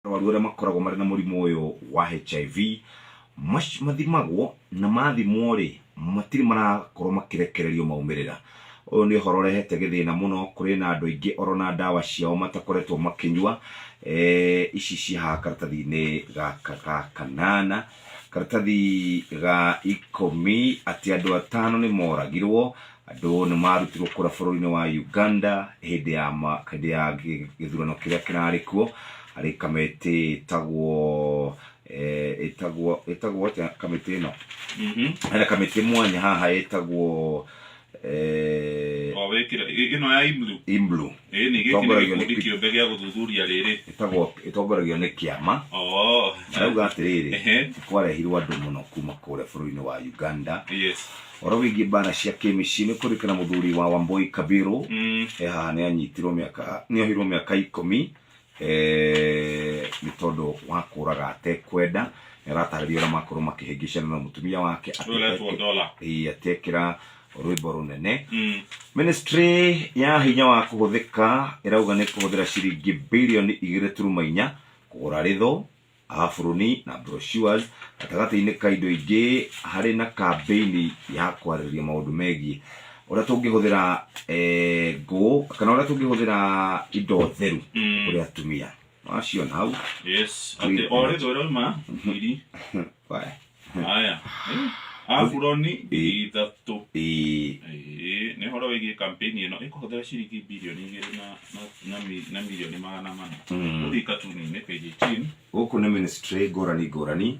Arwaru aria makoragwo mari na murimu uyu wa HIV mathimagwo na mathimwo ri matiri marakorwo makirekererio maumirira. Uyu ni horo rehete githina muno kuri na andu aingi orona dawa ciao matakoretwo makinyua ici cia karatathi-ini gaka kanana karatathi ga 10 ati andu 5 ni moragirwo. Andu ni marutirwo kura bururi-ini wa Uganda hindi ya githurano kiria kirari kuo. Ari kamete itagwo kamete no ana kamete mwanya haha itagwo wekira ino ya Imblu ni giki kiombe gia guthuthuria riri itongoragio ni kiama auga atiriri kwarehirwo andu muno kuma kuria bururi-ini wa Uganda. Yes. Oro wingi bana cia kemici ni kurikana muthuri wa Wambui Kabiru haha ni anyitirwo ni ohirwo miaka 10 ni tondu wa kuraga atekwenda aratarĩria ũrĩa makorwo makĩhĩngĩcana na mutumia wake atekĩra rwĩmbo runene. Ministry ya hinya wa kũhũthĩka ĩrauga nĩ kũhũthĩra ciringi bilioni 2.4 kũgũra ritho buruni na brochures gatagatĩ-inĩ ka indo ingĩ harĩ na campaign ya kwarĩrĩria maũndũ megiĩ ũrĩa tũngĩhũthĩra ngũ kana ũrĩa tũngĩhũthĩra indo theru kũrĩ atumia. Waciona hau? Yes. Ati ore doroma iri. Aya. Buroni ithatu. Ni horo wĩgiĩ campaign ĩno ĩkũhũthĩra ciringi bilioni 2 na milioni 400. Ũthika tu ni page 18. Gũkũ nĩ ministry ngũrani